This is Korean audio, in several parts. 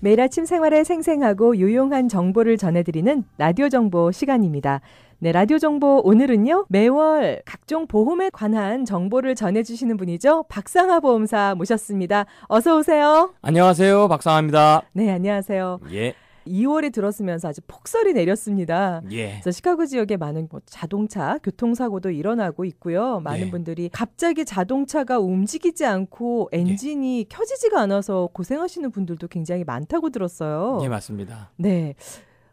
매일 아침 생활에 생생하고 유용한 정보를 전해드리는 라디오 정보 시간입니다. 네, 라디오 정보 오늘은요. 매월 각종 보험에 관한 정보를 전해주시는 분이죠. 박상하 보험사 모셨습니다. 어서 오세요. 안녕하세요. 박상하입니다. 네, 안녕하세요. 예. 2월이 들었으면서 아주 폭설이 내렸습니다. 예. 그래서 시카고 지역에 많은 자동차 교통사고도 일어나고 있고요. 많은 분들이 갑자기 자동차가 움직이지 않고 엔진이 켜지지가 않아서 고생하시는 분들도 굉장히 많다고 들었어요. 예, 맞습니다. 네.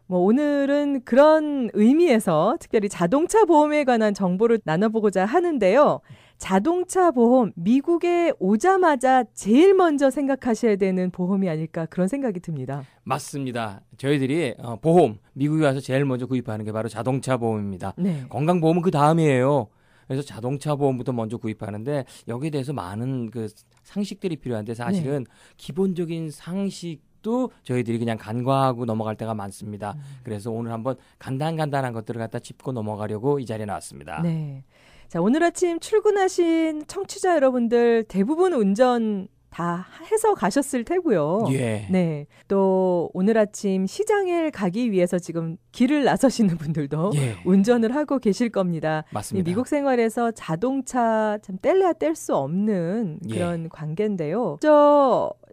오늘은 그런 의미에서 특별히 자동차 보험에 관한 정보를 나눠보고자 하는데요. 자동차 보험, 미국에 오자마자 제일 먼저 생각하셔야 되는 보험이 아닐까 그런 생각이 듭니다. 맞습니다. 저희들이 보험, 미국에 와서 제일 먼저 구입하는 게 바로 자동차 보험입니다. 네. 건강보험은 그 다음이에요. 그래서 자동차 보험부터 먼저 구입하는데 여기에 대해서 많은 그 상식들이 필요한데 사실은 기본적인 상식도 저희들이 그냥 간과하고 넘어갈 때가 많습니다. 그래서 오늘 한번 간단한 것들을 갖다 짚고 넘어가려고 이 자리에 나왔습니다. 네. 자, 오늘 아침 출근하신 청취자 여러분들 대부분 운전 다 해서 가셨을 테고요. 예. 네. 또 오늘 아침 시장에 가기 위해서 지금 길을 나서시는 분들도 운전을 하고 계실 겁니다. 맞습니다. 미국 생활에서 자동차 참 뗄래야 뗄 수 없는 그런 관계인데요.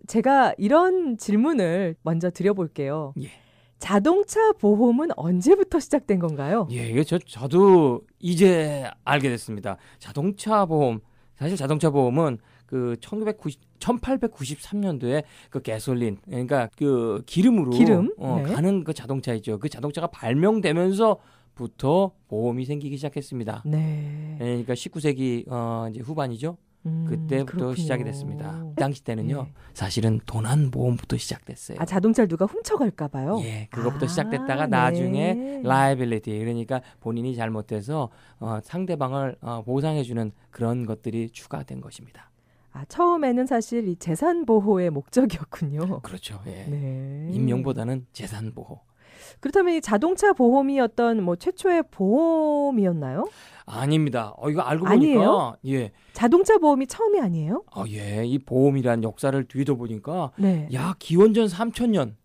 제가 이런 질문을 먼저 드려볼게요. 자동차 보험은 언제부터 시작된 건가요? 예, 이게 저도 이제 알게 됐습니다. 자동차 보험, 사실 자동차 보험은 그 1893년도에 그 가솔린, 그러니까 그 기름으로 가는 그 자동차 있죠. 그 자동차가 발명되면서부터 보험이 생기기 시작했습니다. 네. 그러니까 19세기 이제 후반이죠. 그때부터 그렇군요. 시작이 됐습니다. 그 당시 때는요, 사실은 도난 보험부터 시작됐어요. 아, 자동차를 누가 훔쳐갈까 봐요? 예, 그것부터 시작됐다가 나중에 liability, 그러니까 본인이 잘못해서 상대방을 보상해주는 그런 것들이 추가된 것입니다. 아, 처음에는 사실 이 재산 보호의 목적이었군요. 그렇죠. 예. 네. 인명보다는 재산 보호. 그렇다면 이 자동차 보험이 어떤 최초의 보험이었나요? 아닙니다. 이거 알고 아니에요? 보니까 예. 자동차 보험이 처음이 아니에요? 예. 이 보험이란 역사를 뒤져 보니까 네. 야, 기원전 3000년.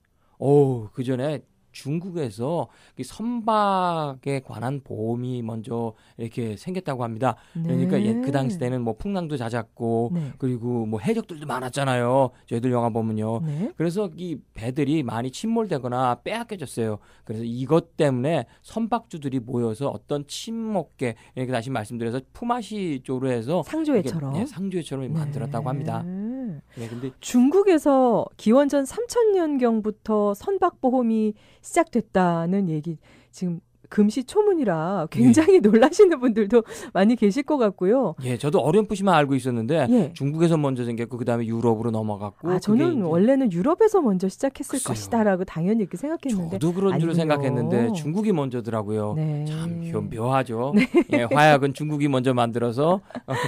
그 전에 중국에서 선박에 관한 보험이 먼저 이렇게 생겼다고 합니다. 그러니까 그 당시 때는 풍랑도 잦았고 그리고 해적들도 많았잖아요. 저희들 영화 보면요. 그래서 이 배들이 많이 침몰되거나 빼앗겨졌어요. 그래서 이것 때문에 선박주들이 모여서 어떤 침몰계, 이렇게 다시 말씀드려서 품앗이 쪽으로 해서 상조회처럼 상조회처럼 만들었다고 합니다. 근데 중국에서 기원전 3000년경부터 선박보험이 시작됐다는 얘기, 지금 금시초문이라 굉장히 놀라시는 분들도 많이 계실 것 같고요. 예, 저도 어렴풋이만 알고 있었는데 중국에서 먼저 생겼고 그다음에 유럽으로 넘어갔고. 저는 원래는 유럽에서 먼저 시작했을 것이다라고 당연히 이렇게 생각했는데 저도 그런 줄 생각했는데 중국이 먼저더라고요. 참 묘하죠. 예, 화약은 중국이 먼저 만들어서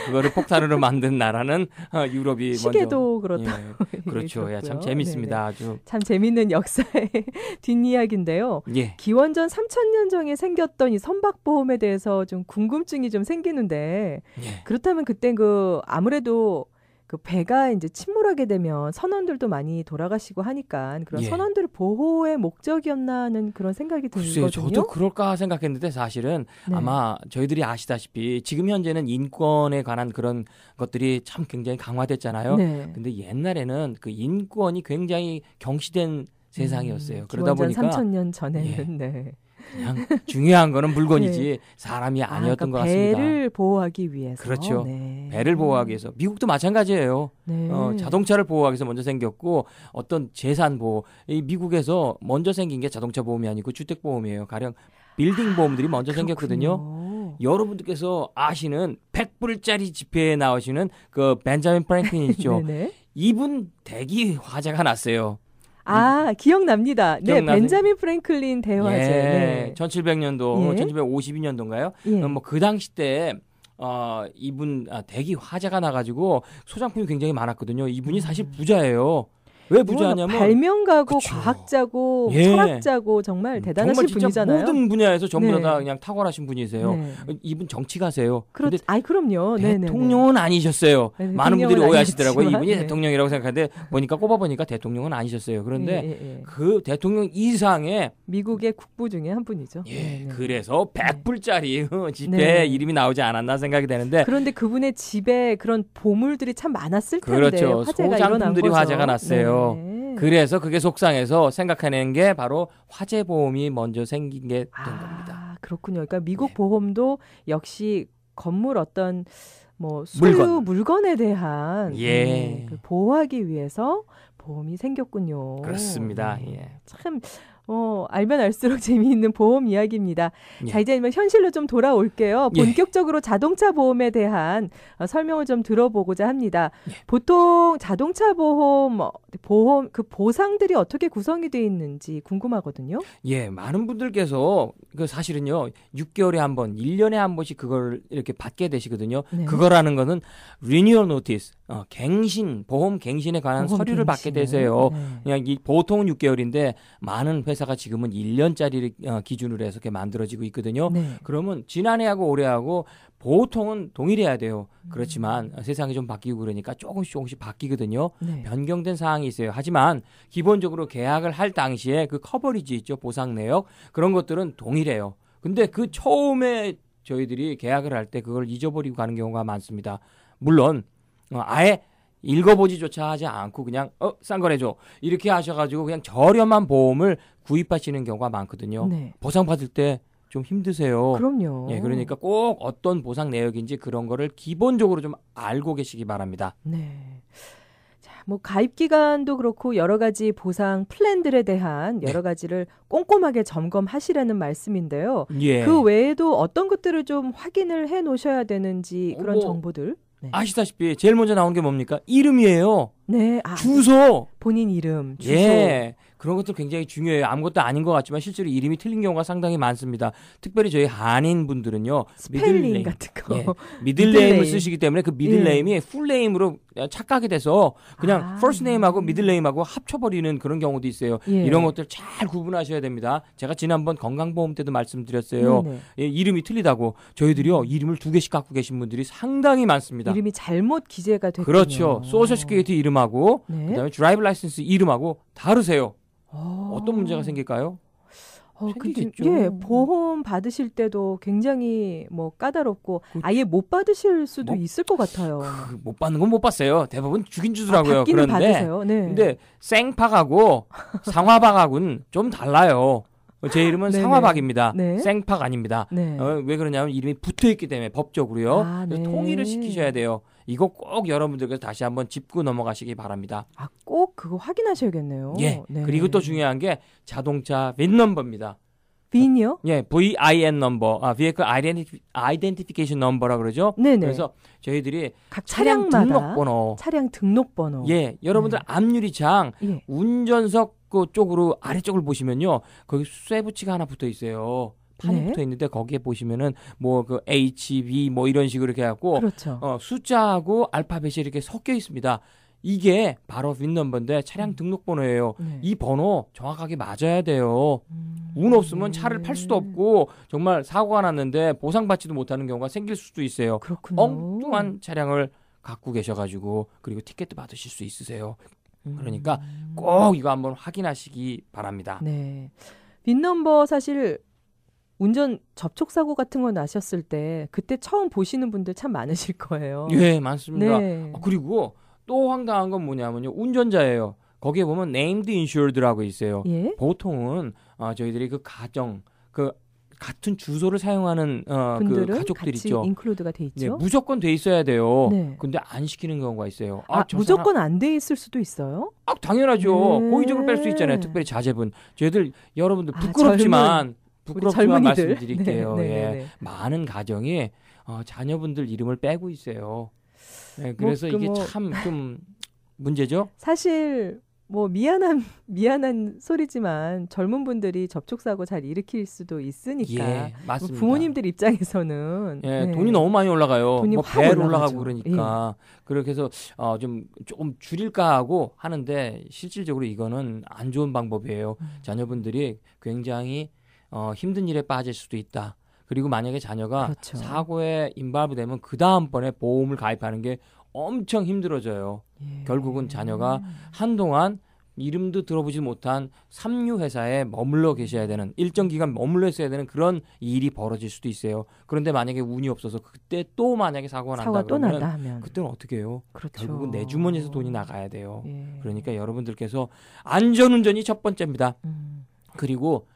그거를 폭탄으로 만든 나라는 유럽이 시계도 먼저. 그렇다고. 그렇죠. 예, 참 재밌습니다. 아주. 참 재밌는 역사의 뒷이야기인데요. 기원전 3000년 전에 생겼던 이 선박보험에 대해서 좀 궁금증이 좀 생기는데 그렇다면 그때 아무래도 그 배가 이제 침몰하게 되면 선원들도 많이 돌아가시고 하니까 그런 선원들 보호의 목적이었나 하는 그런 생각이 들거든요. 저도 그럴까 생각했는데 사실은 아마 저희들이 아시다시피 지금 현재는 인권에 관한 그런 것들이 참 굉장히 강화됐잖아요. 근데 옛날에는 그 인권이 굉장히 경시된 세상이었어요. 그러다 보니까 3000년 전에는 그냥 중요한 거는 물건이지 사람이 아니었던 것 같습니다. 배를 보호하기 위해서. 그렇죠. 배를 보호하기 위해서. 미국도 마찬가지예요. 자동차를 보호하기 위해서 먼저 생겼고 어떤 재산 보호. 이 미국에서 먼저 생긴 게 자동차 보험이 아니고 주택보험이에요. 가령 빌딩 보험들이 먼저 생겼거든요. 여러분들께서 아시는 100불짜리 지폐에 나오시는 그 벤자민 프랭클린 있죠. 이분 대기 화재가 났어요. 기억납니다. 벤자민 프랭클린 대화제. 1700년도, 1752년도인가요? 그 당시 때 이분 대기 화재가 나가지고 소장품이 굉장히 많았거든요. 이분이 사실 부자예요. 왜 부자냐면 발명가고 그쵸. 과학자고 철학자고 정말 대단하신 정말 분이잖아요. 모든 분야에서 전부 다 그냥 탁월하신 분이세요. 이분 정치가세요. 그럼요. 대통령은 아니셨어요. 많은 분들이 오해하시더라고요. 이분이 네. 대통령이라고 생각하는데 꼽아보니까 대통령은 아니셨어요. 그런데 그 대통령 이상의 미국의 국부 중에 한 분이죠. 그래서 100불짜리 지폐 이름이 나오지 않았나 생각이 되는데 그런데 그분의 집에 그런 보물들이 참 많았을 텐데 그렇죠. 화제가 일어난 거죠. 화제가 났어요. 그래서 그게 속상해서 생각하는 게 바로 화재 보험이 먼저 생긴 게 된 겁니다. 그렇군요. 그러니까 미국 보험도 역시 건물 어떤 뭐 소유 물건에 대한 그 보호하기 위해서 보험이 생겼군요. 그렇습니다. 참 알면 알수록 재미있는 보험 이야기입니다. 자, 이제 현실로 좀 돌아올게요. 본격적으로 자동차 보험에 대한 설명을 좀 들어보고자 합니다. 보통 자동차 보험 그 보상들이 어떻게 구성이 되어 있는지 궁금하거든요. 많은 분들께서 사실은요 6개월에 한 번, 1년에 한 번씩 그걸 이렇게 받게 되시거든요. 그거라는 거는 리뉴얼 노티스, 보험 갱신에 관한 서류를 받게 되세요. 그냥 보통은 6개월인데 많은 회사가 지금은 1년짜리를 기준으로 해서 이렇게 만들어지고 있거든요. 그러면 지난해하고 올해하고 보통은 동일해야 돼요. 그렇지만 세상이 좀 바뀌고 그러니까 조금씩 바뀌거든요. 변경된 사항이 있어요. 하지만 기본적으로 계약을 할 당시에 그 커버리지 있죠. 보상 내역. 그런 것들은 동일해요. 근데 그 처음에 저희들이 계약을 할 때 그걸 잊어버리고 가는 경우가 많습니다. 물론 아예 읽어보지조차 하지 않고 그냥 싼 거래줘 이렇게 하셔가지고 그냥 저렴한 보험을 구입하시는 경우가 많거든요. 보상받을 때 좀 힘드세요. 그럼요. 그러니까 꼭 어떤 보상 내역인지 그런 거를 기본적으로 좀 알고 계시기 바랍니다. 자, 뭐 가입 기간도 그렇고 여러 가지 보상 플랜들에 대한 여러 가지를 꼼꼼하게 점검하시라는 말씀인데요. 그 외에도 어떤 것들을 좀 확인을 해 놓으셔야 되는지 그런 정보들. 아시다시피 제일 먼저 나온 게 뭡니까? 이름이에요. 주소. 본인 이름, 주소. 그런 것도 굉장히 중요해요. 아무것도 아닌 것 같지만 실제로 이름이 틀린 경우가 상당히 많습니다. 특별히 저희 한인 분들은요. 스펠링 같은 거. 미들네임을 쓰시기 때문에 그 미들네임이 풀네임으로 착각이 돼서 그냥 퍼스트네임하고 미들네임하고 합쳐버리는 그런 경우도 있어요. 이런 것들 잘 구분하셔야 됩니다. 제가 지난번 건강보험 때도 말씀드렸어요. 이름이 틀리다고. 저희들이요. 이름을 2개씩 갖고 계신 분들이 상당히 많습니다. 이름이 잘못 기재가 됐군요. 그렇죠. 소셜 시큐리티 이름하고 그다음에 드라이브 라이센스 이름하고 다르세요. 어떤 문제가 생길까요? 생기겠죠. 보험 받으실 때도 굉장히 까다롭고 아예 못 받으실 수도 있을 것 같아요. 못 받는 건 못 봤어요. 대부분 주긴 주더라고요. 받기는 받으세요. 근데 생팍하고 상화박하고는 좀 달라요. 제 이름은 상화박입니다. 생팍 아닙니다. 왜 그러냐면 이름이 붙어있기 때문에 법적으로요. 그래서 통일을 시키셔야 돼요. 이거 꼭 여러분들께서 다시 한번 짚고 넘어가시기 바랍니다. 꼭 그거 확인하셔야겠네요. 그리고 또 중요한 게 자동차 VIN 넘버입니다. VIN이요? VIN 넘버, Vehicle Identification Number라고 그러죠. 그래서 저희들이 각 차량 등록번호, 차량 등록번호. 여러분들 앞유리창 운전석 그 쪽으로 아래쪽을 보시면요, 거기 쇠붙이가 하나 붙어 있어요. 판이 붙어 있는데 거기에 보시면은 그 HB 이런 식으로 이렇게 해갖고 숫자하고 알파벳이 이렇게 섞여 있습니다. 이게 바로 VIN 넘버인데 차량 등록번호예요. 이 번호 정확하게 맞아야 돼요. 운 없으면 차를 팔 수도 없고 정말 사고가 났는데 보상받지도 못하는 경우가 생길 수도 있어요. 엉뚱한 차량을 갖고 계셔가지고 그리고 티켓도 받으실 수 있으세요. 그러니까 꼭 이거 한번 확인하시기 바랍니다. VIN 넘버 사실 운전 접촉사고 같은 거 나셨을 때 그때 처음 보시는 분들 참 많으실 거예요. 많습니다. 그리고 또 황당한 건 뭐냐면요. 운전자예요. 거기에 보면 named insured라고 있어요. 보통은 저희들이 그 가정, 같은 주소를 사용하는 그 가족들 있죠. 인클루드가 돼 있죠. 무조건 돼 있어야 돼요. 근데 안 시키는 경우가 있어요. 무조건 안 돼 있을 수도 있어요? 당연하죠. 고의적으로 뺄 수 있잖아요. 특별히 자제분. 저희들 여러분들 부끄럽지만 말씀드릴게요. 많은 가정이 자녀분들 이름을 빼고 있어요. 그래서 이게 참 좀 문제죠. 사실 뭐 미안한 소리지만 젊은 분들이 접촉사고 잘 일으킬 수도 있으니까 예, 맞습니다. 부모님들 입장에서는 예, 네. 돈이 너무 많이 올라가요. 돈이 뭐 확 배로 올라가죠. 올라가고 그러니까 그렇게 해서 좀 조금 줄일까 하고 하는데 실질적으로 이거는 안 좋은 방법이에요. 자녀분들이 굉장히 힘든 일에 빠질 수도 있다. 그리고 만약에 자녀가 그렇죠. 사고에 인발부되면 그 다음번에 보험을 가입하는 게 엄청 힘들어져요. 예. 결국은 자녀가 한동안 이름도 들어보지 못한 삼류 회사에 머물러 계셔야 되는 일정 기간 머물러 있어야 되는 그런 일이 벌어질 수도 있어요. 그런데 만약에 운이 없어서 그때 또 만약에 사고가 난다 그러면 그때는 어떻게 해요? 그렇죠. 결국은 내 주머니에서 돈이 나가야 돼요. 예. 그러니까 여러분들께서 안전운전이 첫 번째입니다. 그리고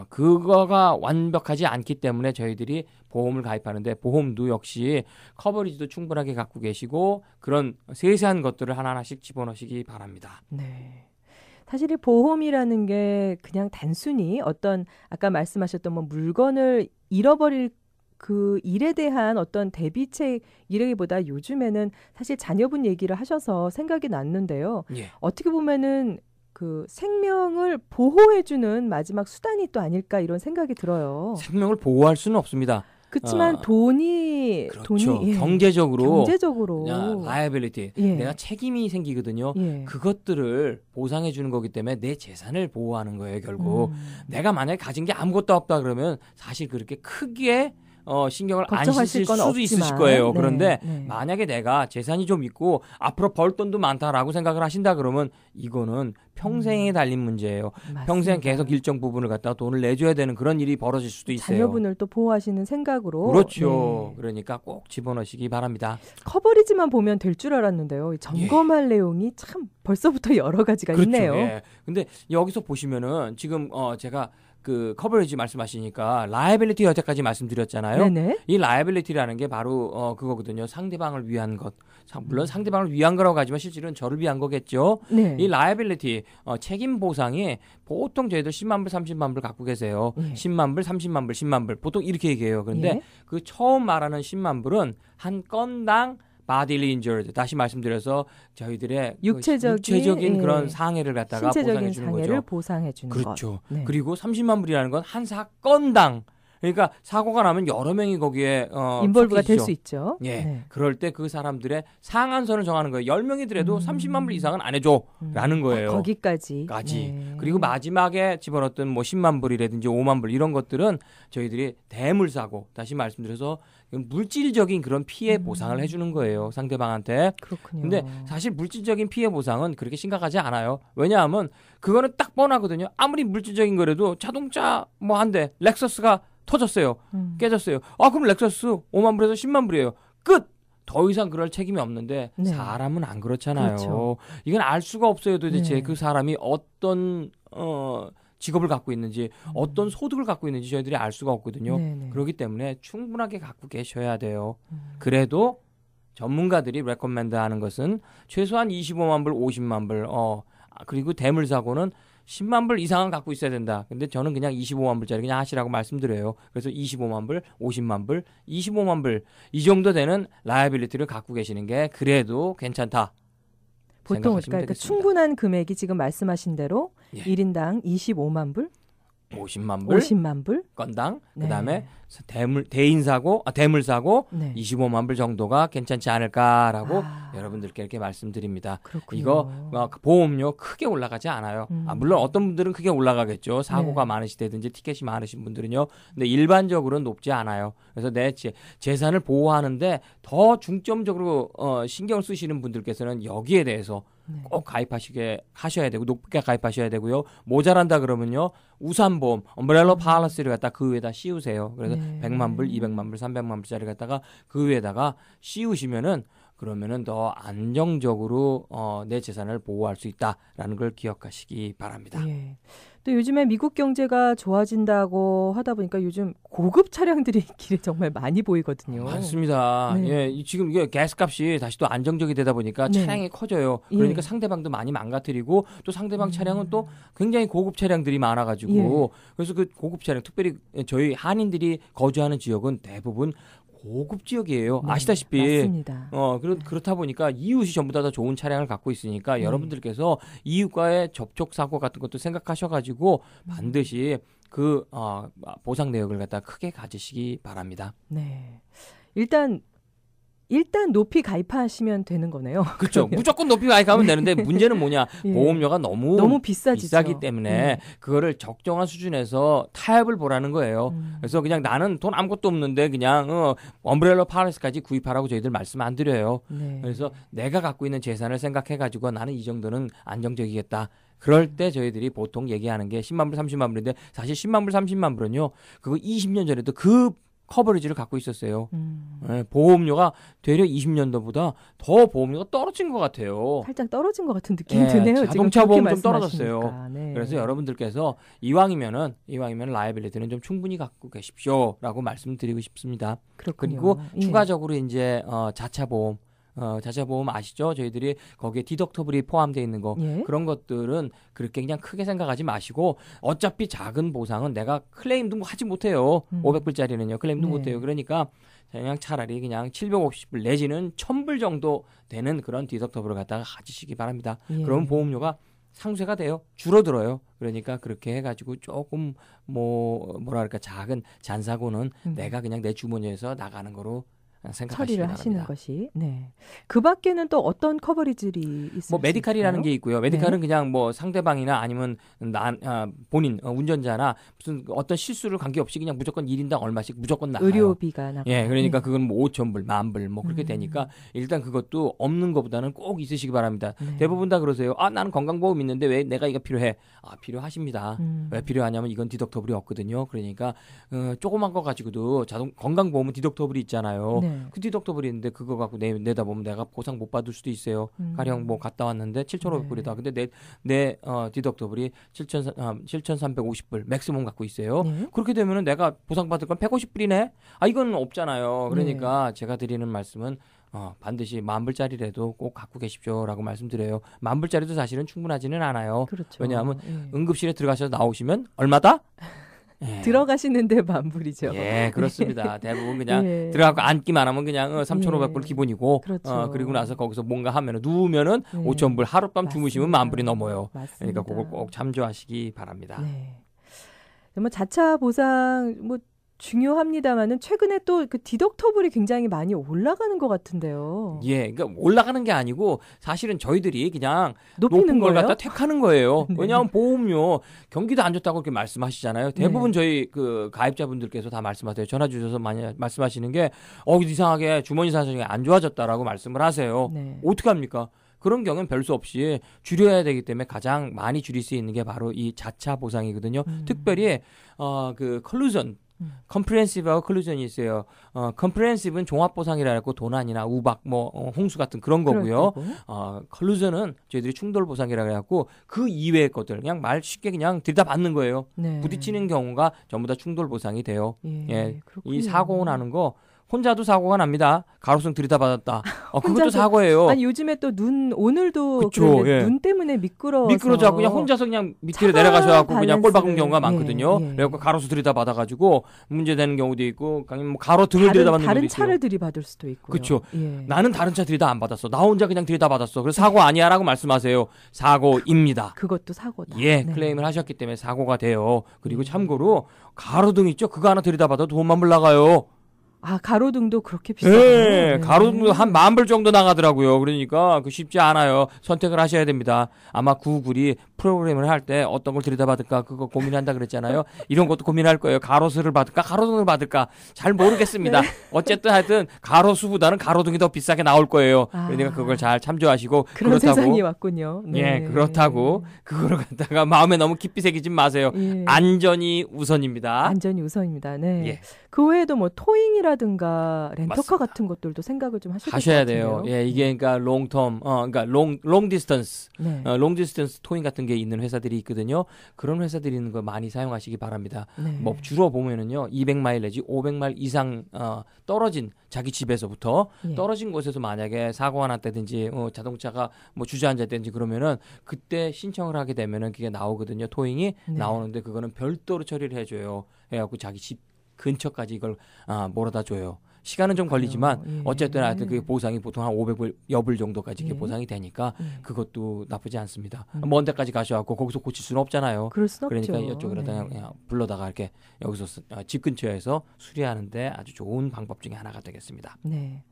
그거가 완벽하지 않기 때문에 저희들이 보험을 가입하는데 보험도 역시 커버리지도 충분하게 갖고 계시고 그런 세세한 것들을 하나하나씩 집어넣으시기 바랍니다. 네. 사실 이 보험이라는 게 그냥 단순히 어떤 아까 말씀하셨던 뭐 물건을 잃어버릴 그 일에 대한 어떤 대비책이라기보다 요즘에는 사실 자녀분 얘기를 하셔서 생각이 났는데요. 예. 어떻게 보면은 그 생명을 보호해주는 마지막 수단이 또 아닐까 이런 생각이 들어요. 생명을 보호할 수는 없습니다. 그렇지만 돈이 예. 경제적으로 liability 예. 내가 책임이 생기거든요. 예. 그것들을 보상해 주는 거기 때문에 내 재산을 보호하는 거예요. 결국 내가 만약에 가진 게 아무것도 없다 그러면 사실 그렇게 크게 신경을 안 쓰실 수도 없지만. 있으실 거예요. 네, 그런데 네. 만약에 내가 재산이 좀 있고 앞으로 벌 돈도 많다라고 생각을 하신다 그러면 이거는 평생에 달린 문제예요. 맞습니다. 평생 계속 일정 부분을 갖다가 돈을 내줘야 되는 그런 일이 벌어질 수도 있어요. 자녀분을 또 보호하시는 생각으로. 그렇죠. 네. 그러니까 꼭 집어넣으시기 바랍니다. 커버리지만 보면 될 줄 알았는데요. 점검할 내용이 참 벌써부터 여러 가지가 그렇죠. 있네요. 예. 근데 여기서 보시면은 지금 제가 그 커버리지 말씀하시니까 라이빌리티 여태까지 말씀드렸잖아요. 네네. 이 라이빌리티라는 게 바로 그거거든요. 상대방을 위한 것. 물론 상대방을 위한 거라고 하지만 실질은 저를 위한 거겠죠. 네. 이 라이빌리티 책임 보상이 보통 저희들 10만 불, 30만 불 갖고 계세요. 예. 10만 불, 30만 불, 10만 불. 보통 이렇게 얘기해요. 그런데 예. 그 처음 말하는 10만 불은 한 건당 bodily injured 다시 말씀드려서 저희들의 육체적인 예. 그런 상해를 갖다가 보상해 주는 상해를 거죠. 보상해 주는 그렇죠. 것. 네. 그리고 30만 불이라는 건 한 사건당 그러니까 사고가 나면 여러 명이 거기에 인볼브가 될 수 있죠. 예. 네. 그럴 때 그 사람들의 상한선을 정하는 거예요. 10명이더라도 30만 불 이상은 안 해줘라는 거예요. 거기까지. 네. 그리고 마지막에 집어넣었던 뭐 10만 불이라든지 5만 불 이런 것들은 저희들이 대물사고 다시 말씀드려서 물질적인 그런 피해 보상을 해주는 거예요. 상대방한테. 그렇군요. 근데 사실 물질적인 피해 보상은 그렇게 심각하지 않아요. 왜냐하면 그거는 딱 뻔하거든요. 아무리 물질적인 거라도 자동차 뭐 한 대 렉서스가 터졌어요. 깨졌어요. 그럼 렉서스 5만 불에서 10만 불이에요. 끝! 더 이상 그럴 책임이 없는데 네. 사람은 안 그렇잖아요. 그렇죠. 이건 알 수가 없어요. 도대체 네. 그 사람이 어떤 직업을 갖고 있는지 어떤 소득을 갖고 있는지 저희들이 알 수가 없거든요. 네네. 그렇기 때문에 충분하게 갖고 계셔야 돼요. 그래도 전문가들이 레코멘드 하는 것은 최소한 25만 불, 50만 불 그리고 대물사고는 10만 불 이상은 갖고 있어야 된다. 근데 저는 그냥 25만 불짜리 그냥 하시라고 말씀드려요. 그래서 25만 불, 50만 불, 25만 불 이 정도 되는 라이빌리티를 갖고 계시는 게 그래도 괜찮다. 보통 그러니까 충분한 금액이 지금 말씀하신 대로 예. 1인당 25만 불, 50만 불 건당 네. 그다음에 대물사고 네. 25만 불 정도가 괜찮지 않을까라고 여러분들께 이렇게 말씀드립니다. 그렇군요. 이거 보험료 크게 올라가지 않아요. 물론 어떤 분들은 크게 올라가겠죠. 사고가 네. 많으시다든지 티켓이 많으신 분들은요. 근데 일반적으로는 높지 않아요. 그래서 내 재산을 보호하는데 더 중점적으로 신경을 쓰시는 분들께서는 여기에 대해서 꼭 가입하셔야 되고 높게 가입하셔야 되고요. 모자란다 그러면요. 우산보험, 엄브렐러 팔러시를 갖다 그 위에다 씌우세요. 그래서 100만 불, 200만 불, 300만 불짜리 갖다가 그 위에다가 씌우시면은 그러면은 더 안정적으로 내 재산을 보호할 수 있다라는 걸 기억하시기 바랍니다. 예. 또 요즘에 미국 경제가 좋아진다고 하다 보니까 요즘 고급 차량들이 길에 정말 많이 보이거든요. 맞습니다. 네. 예, 지금 이게 가스값이 다시 또 안정적이 되다 보니까 네. 차량이 커져요. 그러니까 예. 상대방도 많이 망가뜨리고 또 상대방 차량은 또 굉장히 고급 차량들이 많아가지고 그래서 그 고급 차량 특별히 저희 한인들이 거주하는 지역은 대부분 고급 지역이에요. 네, 아시다시피. 맞습니다. 그렇다 보니까 이웃이 전부 다 좋은 차량을 갖고 있으니까 여러분들께서 이웃과의 접촉 사고 같은 것도 생각하셔가지고 반드시 그 보상 내역을 갖다 크게 가지시기 바랍니다. 네. 일단 높이 가입하시면 되는 거네요. 그렇죠. 무조건 높이 가입하면 되는데 문제는 뭐냐. 예. 보험료가 너무 비싸기 때문에 네. 그거를 적정한 수준에서 타협을 보라는 거예요. 그래서 그냥 나는 돈 아무것도 없는데 그냥 엄브렐러 파리스까지 구입하라고 저희들 말씀 안 드려요. 네. 그래서 내가 갖고 있는 재산을 생각해가지고 나는 이 정도는 안정적이겠다. 그럴 때 저희들이 보통 얘기하는 게 10만 불, 30만 불인데 사실 10만 불, 30만 불은요. 그거 20년 전에도 그 커버리지를 갖고 있었어요. 네, 보험료가 되려 20년도보다 더 보험료가 떨어진 것 같아요. 살짝 떨어진 것 같은 느낌이 드네요. 자동차 보험 좀 떨어졌어요. 네. 그래서 여러분들께서 이왕이면은 라이빌리티는 좀 충분히 갖고 계십시오라고 말씀드리고 싶습니다. 그렇군요. 그리고 추가적으로 이제 자차 보험. 자차 보험 아시죠? 저희들이 거기에 디덕터블이 포함되어 있는 거 그런 것들은 그렇게 그냥 크게 생각하지 마시고 어차피 작은 보상은 내가 클레임도 하지 못해요. 500불짜리는요. 클레임도 못해요. 그러니까 그냥 차라리 그냥 750불 내지는 1000불 정도 되는 그런 디덕터블을 갖다가 가지시기 바랍니다. 그럼 보험료가 상쇄가 돼요. 줄어들어요. 그러니까 그렇게 해가지고 조금 뭐랄까 작은 잔사고는 내가 그냥 내 주머니에서 나가는 거로 처리를 하시는 것이. 네. 그 밖에는 또 어떤 커버리지들이 있을까요? 메디칼이라는 게 있고요. 메디칼은 그냥 상대방이나 아니면 본인 운전자나 무슨 어떤 실수를 관계없이 그냥 무조건 1인당 얼마씩 무조건 나가요. 의료비가 나가요. 예, 그러니까 그건 5,000불, 10,000불 그렇게 되니까 일단 그것도 없는 것보다는 꼭 있으시기 바랍니다. 대부분 다 그러세요. 나는 건강보험 있는데 왜 내가 이거 필요해? 필요하십니다. 왜 필요하냐면 이건 디덕터블이 없거든요. 그러니까 조그만 거 가지고도 건강보험은 디덕터블이 있잖아요. 네. 그 디덕터블이 있는데 그거 갖고 내다 보면 내가 보상 못 받을 수도 있어요. 가령 갔다 왔는데 7,500불이다. 근데 내 디덕터블이 7,350불 맥시멈 갖고 있어요. 그렇게 되면은 내가 보상 받을 건 150불이네. 이건 없잖아요. 그러니까 제가 드리는 말씀은 반드시 10,000불짜리라도 꼭 갖고 계십시오라고 말씀드려요. 10,000불짜리도 사실은 충분하지는 않아요. 그렇죠. 왜냐하면 응급실에 들어가셔서 나오시면 얼마다? 들어가시는데 10,000불이죠. 예, 그렇습니다. 대부분 그냥 들어가고 앉기만 하면 그냥 3,500불 기본이고, 그렇죠. 그리고 나서 거기서 뭔가 하면은 누우면은 5,000불, 하룻밤 주무시면 10,000불이 넘어요. 맞습니다. 그러니까 그걸 꼭 참조하시기 바랍니다. 네. 자차 보상 중요합니다만은 최근에 또 그 디덕터블이 굉장히 많이 올라가는 것 같은데요. 예, 그러니까 올라가는 게 아니고 사실은 저희들이 그냥 높은 걸 갖다 택하는 거예요. 네. 왜냐하면 보험료 경기도 안 좋다고 그렇게 말씀하시잖아요. 대부분 저희 그 가입자분들께서 다 말씀하세요. 전화 주셔서 많이 말씀하시는 게 이상하게 주머니 사정이 안 좋아졌다라고 말씀을 하세요. 어떻게 합니까? 그런 경우는 별 수 없이 줄여야 되기 때문에 가장 많이 줄일 수 있는 게 바로 이 자차 보상이거든요. 특별히 그 컬루전 컴프레hen시브하고 컬루전이 있어요. 컴프레hen시브는 종합보상이라 해서 도난이나 우박, 홍수 같은 그런 거고요. 컬루전은 저희들이 충돌보상이라 해갖고 그 이외의 것들 그냥 말 쉽게 그냥 들이다받는 거예요. 부딪히는 경우가 전부 다 충돌보상이 돼요. 이 사고 나는 거 혼자도 사고가 납니다. 가로등 들이다받았다. 그것도 사고예요. 요즘에 또 오늘도 눈 때문에 미끄러져서 그냥 혼자서 그냥 밑으로 내려가셔갖고 그냥 꼴 박은 경우가 많거든요. 그래갖고 가로수 들이다받아가지고 문제되는 경우도 있고, 가로등을 들이다받는 경우도 있고. 다른 차를 들이받을 수도 있고요. 그렇죠. 나는 다른 차 들이다 안 받았어. 나 혼자 그냥 들이다받았어. 그래서 사고 아니야라고 말씀하세요. 사고입니다. 그것도 사고다. 클레임을 하셨기 때문에 사고가 돼요. 그리고 참고로 가로등 있죠. 그거 하나 들이다받아도 돈만 나가요. 가로등도 그렇게 비싸요? 가로등도 한 10,000불 정도 나가더라고요. 그러니까 쉽지 않아요. 선택을 하셔야 됩니다. 아마 구글이 프로그램을 할 때 어떤 걸 들여다받을까 그거 고민한다 그랬잖아요. 이런 것도 고민할 거예요. 가로수를 받을까 가로등을 받을까 잘 모르겠습니다. 어쨌든 하여튼 가로수보다는 가로등이 더 비싸게 나올 거예요. 그러니까 그걸 잘 참조하시고 그런 세상이 왔군요. 그렇다고 그거를 갖다가 마음에 너무 깊이 새기지 마세요. 안전이 우선입니다. 안전이 우선입니다. 그 외에도 토잉이라든가 렌터카 맞습니다. 같은 것들도 생각을 좀 하셔야 돼요. 이게 그러니까 롱텀, 그러니까 롱 디스턴스, 롱 디스턴스 토잉 같은 게 있는 회사들이 있거든요. 그런 회사들이 있는 거 많이 사용하시기 바랍니다. 주로 보면은요, 200마일 내지 500마일 이상 떨어진 자기 집에서부터 떨어진 곳에서 만약에 사고가 났다든지 자동차가 주저앉았다든지 그러면은 그때 신청을 하게 되면은 그게 나오거든요. 토잉이 나오는데 그거는 별도로 처리를 해줘요. 그래갖고 자기 집 근처까지 이걸 몰아다 줘요. 시간은 좀 걸리지만 예. 어쨌든 하여튼 그 보상이 보통 한 500불, 여불 정도까지 예. 보상이 되니까 그것도 나쁘지 않습니다. 먼 데까지 가셔갖고 거기서 고칠 수는 없잖아요. 그럴 수는 그러니까 없죠. 이쪽으로 그냥 불러다가 이렇게 여기서 집 근처에서 수리하는데 아주 좋은 방법 중에 하나가 되겠습니다. 네.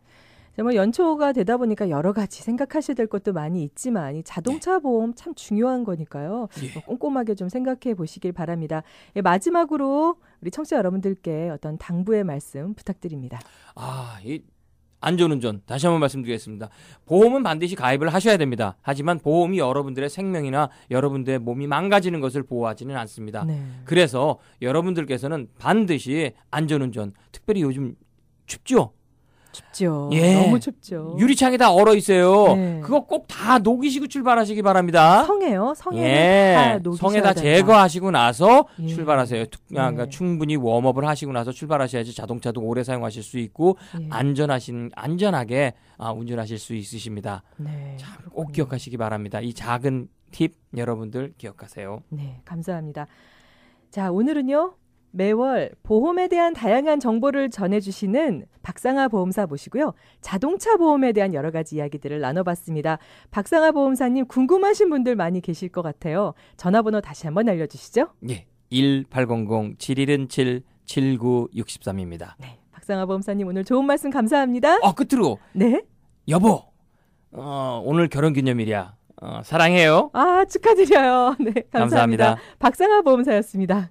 뭐 연초가 되다 보니까 여러 가지 생각하셔야 될 것도 많이 있지만 이 자동차 보험 참 중요한 거니까요. 예. 꼼꼼하게 좀 생각해 보시길 바랍니다. 예, 마지막으로 우리 청취자 여러분들께 어떤 당부의 말씀 부탁드립니다. 이 안전운전 다시 한번 말씀드리겠습니다. 보험은 반드시 가입을 하셔야 됩니다. 하지만 보험이 여러분들의 생명이나 여러분들의 몸이 망가지는 것을 보호하지는 않습니다. 네. 그래서 여러분들께서는 반드시 안전운전, 특별히 요즘 춥죠? 춥죠. 예. 너무 춥죠. 유리창이 다 얼어 있어요. 네. 그거 꼭 다 녹이시고 출발하시기 바랍니다. 성에요? 성에는 예. 다 녹이셔야 성에 다 된다. 제거하시고 나서 예. 출발하세요. 그러니까 충분히 웜업을 하시고 나서 출발하셔야지 자동차도 오래 사용하실 수 있고 예. 안전하게 운전하실 수 있으십니다. 네, 참, 꼭 그렇군요. 기억하시기 바랍니다. 이 작은 팁 여러분들 기억하세요. 네, 감사합니다. 자, 오늘은요. 매월 보험에 대한 다양한 정보를 전해주시는 박상아 보험사 모시고요. 자동차 보험에 대한 여러 가지 이야기들을 나눠봤습니다. 박상아 보험사님 궁금하신 분들 많이 계실 것 같아요. 전화번호 다시 한번 알려주시죠. 예, 1800-7117-7963입니다. 네, 박상아 보험사님 오늘 좋은 말씀 감사합니다. 끝으로 네. 여보, 오늘 결혼기념일이야. 사랑해요. 축하드려요. 네, 감사합니다. 감사합니다. 박상아 보험사였습니다.